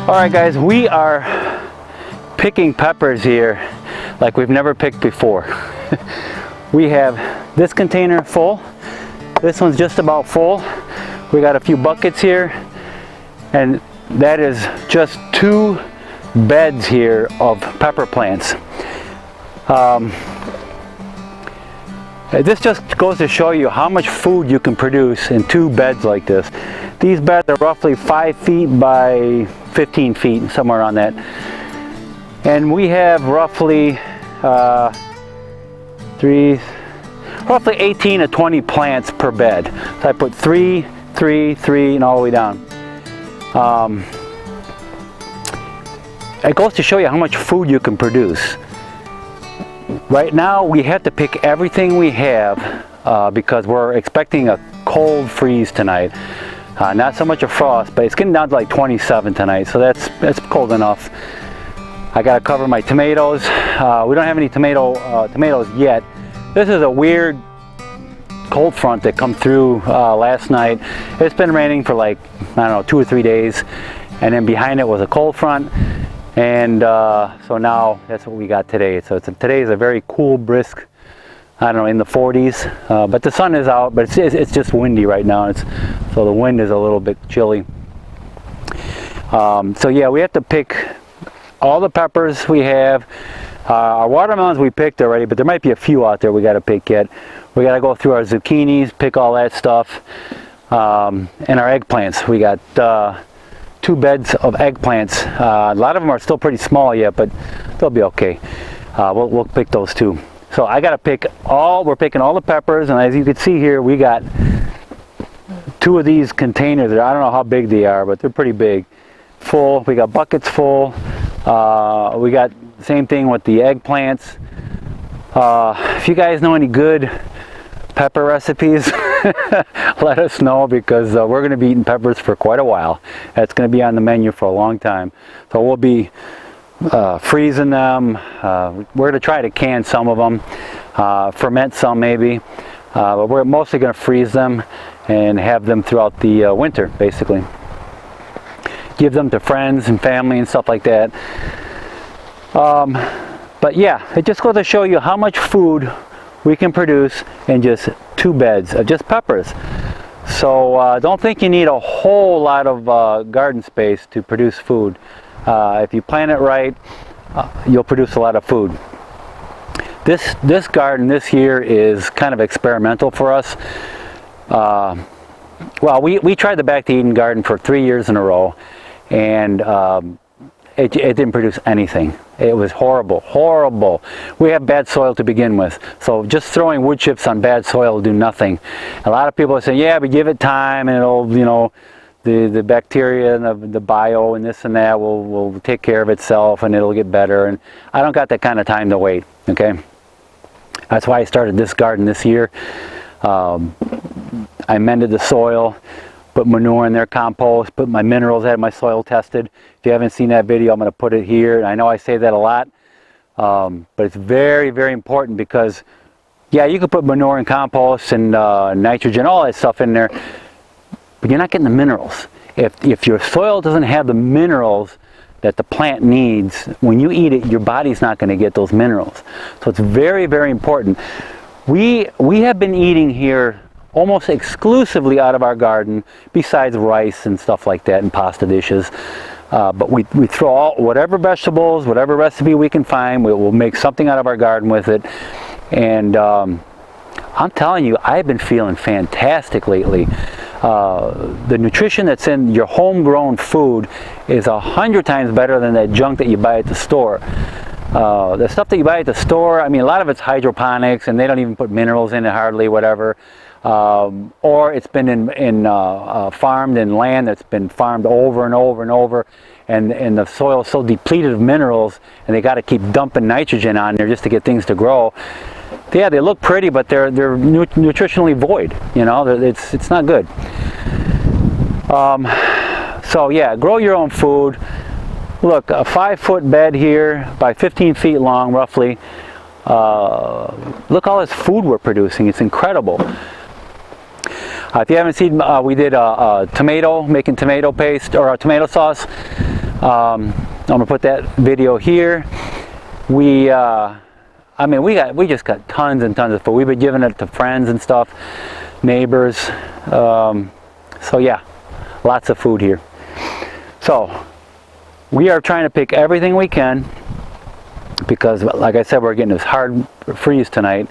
Alright guys, we are picking peppers here like we've never picked before. We have this container full, this one's just about full. We got a few buckets here, and that is just 2 beds here of pepper plants. This just goes to show you how much food you can produce in 2 beds like this. These beds are roughly 5 feet by 15 feet, somewhere on that. And we have roughly roughly 18 to 20 plants per bed. So I put 3, 3, 3, and all the way down. It goes to show you how much food you can produce. Right now we have to pick everything we have because we're expecting a cold freeze tonight. Not so much a frost, but it's getting down to like 27 tonight, so that's cold enough. I gotta cover my tomatoes. We don't have any tomatoes yet. This is a weird cold front that come through last night. It's been raining for like, I don't know, 2 or 3 days, and then behind it was a cold front. And so now that's what we got today. So today is a very cool, brisk, I don't know, in the 40s. But the sun is out, but it's just windy right now. So the wind is a little bit chilly. So yeah, we have to pick all the peppers we have. Our watermelons we picked already, but there might be a few out there we got to pick yet. We got to go through our zucchinis, pick all that stuff, and our eggplants. We got 2 beds of eggplants. A lot of them are still pretty small yet, but they'll be okay. We'll pick those too. So I got to pick we're picking all the peppers, and as you can see here, we got 2 of these containers. I don't know how big they are, but they're pretty big. Full. We got buckets full. We got the same thing with the eggplants. If you guys know any good pepper recipes, let us know, because we're going to be eating peppers for quite a while. That's going to be on the menu for a long time. So we'll be freezing them. We're going to try to can some of them, ferment some maybe, but we're mostly going to freeze them and have them throughout the winter, basically. Give them to friends and family and stuff like that. But yeah, it just goes to show you how much food we can produce in just 2 beds of just peppers. So don't think you need a whole lot of garden space to produce food. If you plant it right, you'll produce a lot of food. This garden this year is kind of experimental for us. Well, we tried the Back to Eden garden for 3 years in a row, and it didn't produce anything. It was horrible, horrible. We have bad soil to begin with, so just throwing wood chips on bad soil will do nothing. A lot of people are saying, yeah, but give it time and it'll, you know, the bacteria and the bio and this and that will take care of itself and it'll get better. And I don't got that kind of time to wait, okay? That's why I started this garden this year. I mended the soil, put manure in there, compost, put my minerals, had my soil tested. If you haven't seen that video, I'm going to put it here. I know I say that a lot, but it's very, very important, because yeah, you can put manure and compost and nitrogen, all that stuff in there, but you're not getting the minerals. If your soil doesn't have the minerals that the plant needs, when you eat it, your body's not going to get those minerals. So it's very, very important. We have been eating here almost exclusively out of our garden, besides rice and stuff like that and pasta dishes. But we throw whatever vegetables, whatever recipe we can find, we'll make something out of our garden with it. And I'm telling you, I've been feeling fantastic lately. The nutrition that's in your homegrown food is 100 times better than that junk that you buy at the store. The stuff that you buy at the store, I mean, a lot of it's hydroponics, and they don't even put minerals in it hardly, whatever. Or it's been farmed in land that's been farmed over and over and over, and the soil is so depleted of minerals, and they got to keep dumping nitrogen on there just to get things to grow. Yeah, they look pretty, but they're nutritionally void. You know, it's not good. So yeah, grow your own food. Look, a 5-foot bed here by 15 feet long, roughly. Look all this food we're producing. It's incredible. If you haven't seen, we did a tomato, making tomato paste or a tomato sauce. I'm gonna put that video here. I mean, we just got tons and tons of food. We've been giving it to friends and stuff, neighbors. So yeah, lots of food here. So we are trying to pick everything we can because, like I said, we're getting this hard freeze tonight.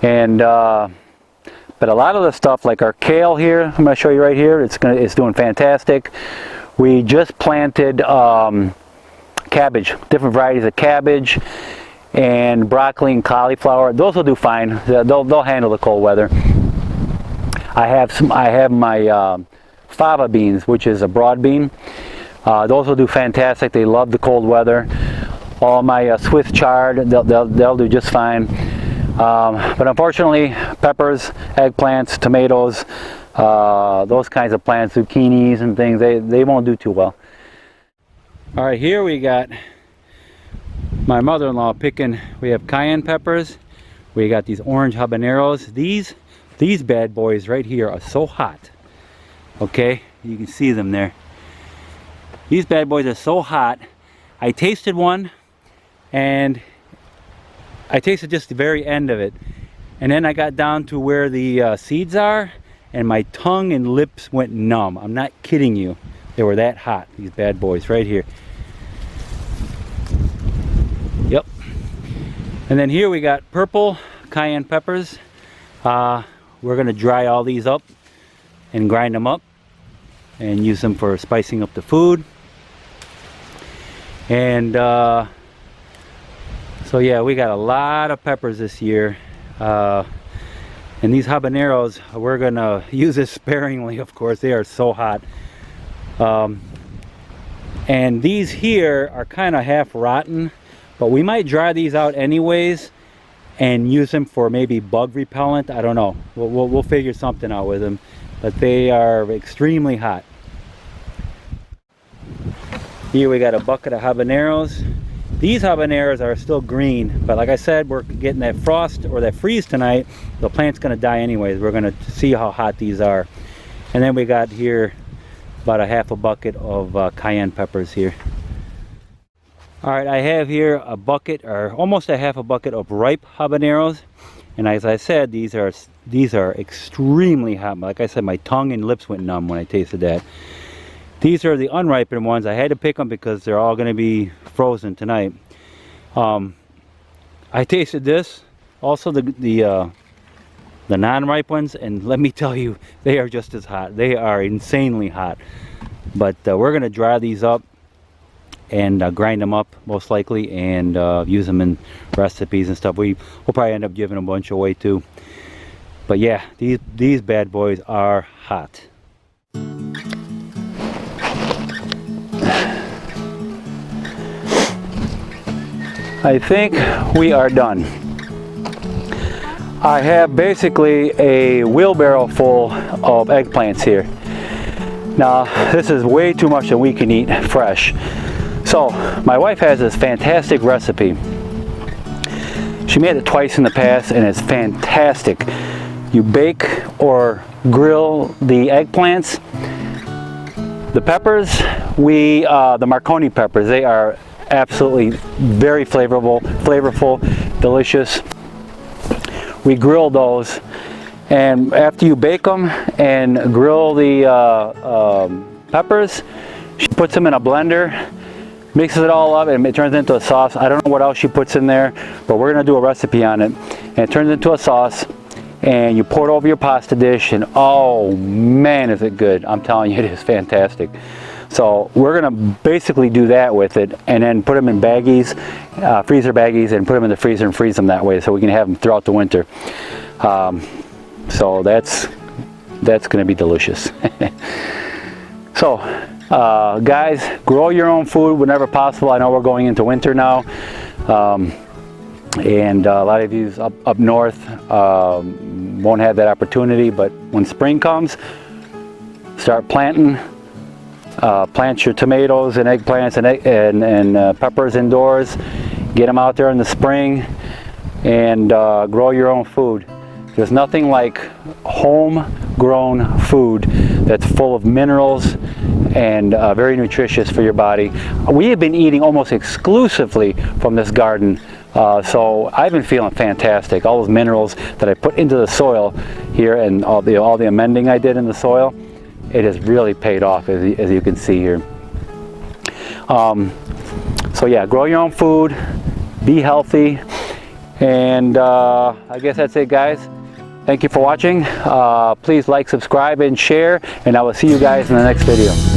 And but a lot of the stuff, like our kale here, I'm going to show you right here. It's doing fantastic. We just planted cabbage, different varieties of cabbage, and broccoli and cauliflower. Those will do fine. They'll handle the cold weather. I have my fava beans, which is a broad bean. Those will do fantastic. They love the cold weather. All my Swiss chard, they'll do just fine. But unfortunately, peppers, eggplants, tomatoes, those kinds of plants, zucchinis and things, they won't do too well. All right, here we got my mother-in-law picking. We have cayenne peppers. We got these orange habaneros. These bad boys right here are so hot. Okay, you can see them there. These bad boys are so hot. I tasted one, and I tasted just the very end of it, and then I got down to where the seeds are, and my tongue and lips went numb. I'm not kidding you. They were that hot, these bad boys right here. Yep. And then here we got purple cayenne peppers. We're gonna dry all these up and grind them up and use them for spicing up the food. And so yeah, we got a lot of peppers this year, and these habaneros, we're gonna use this sparingly, of course. They are so hot. And these here are kind of half rotten, but we might dry these out anyways and use them for maybe bug repellent. I don't know. We'll figure something out with them, but they are extremely hot. Here we got a bucket of habaneros. These habaneros are still green, but like I said, we're getting that frost or that freeze tonight. The plant's gonna die anyways. We're gonna see how hot these are. And then we got here about a half a bucket of cayenne peppers here. All right, I have here a bucket, or almost a half a bucket of ripe habaneros. And as I said, these are extremely hot. Like I said, my tongue and lips went numb when I tasted that. These are the unripened ones. I had to pick them because they're all going to be frozen tonight. I tasted this, also the non-ripe ones, and let me tell you, they are just as hot. They are insanely hot. But we're going to dry these up and grind them up most likely, and use them in recipes and stuff. We'll probably end up giving a bunch away too. But yeah, these bad boys are hot. I think we are done. I have basically a wheelbarrow full of eggplants here. Now, this is way too much that we can eat fresh. So, my wife has this fantastic recipe. She made it twice in the past, and it's fantastic. You bake or grill the eggplants. The peppers, the Marconi peppers, they are absolutely very flavorful, delicious. We grill those, and after you bake them and grill the peppers, she puts them in a blender, mixes it all up, and it turns into a sauce. I don't know what else she puts in there, but we're gonna do a recipe on it. And it turns into a sauce, and you pour it over your pasta dish, and oh man, is it good. I'm telling you, it is fantastic. So we're gonna basically do that with it, and then put them in baggies, freezer baggies, and put them in the freezer and freeze them that way, so we can have them throughout the winter. So that's gonna be delicious. So guys, grow your own food whenever possible. I know we're going into winter now, and a lot of you up north won't have that opportunity, but when spring comes, start planting. Plant your tomatoes and eggplants and peppers indoors. Get them out there in the spring, and grow your own food. There's nothing like home-grown food that's full of minerals and very nutritious for your body. We have been eating almost exclusively from this garden, so I've been feeling fantastic. All those minerals that I put into the soil here and all the amending I did in the soil, it has really paid off, as you can see here. So yeah, grow your own food, be healthy, and I guess that's it, guys. Thank you for watching. Please like, subscribe, and share, and I will see you guys in the next video.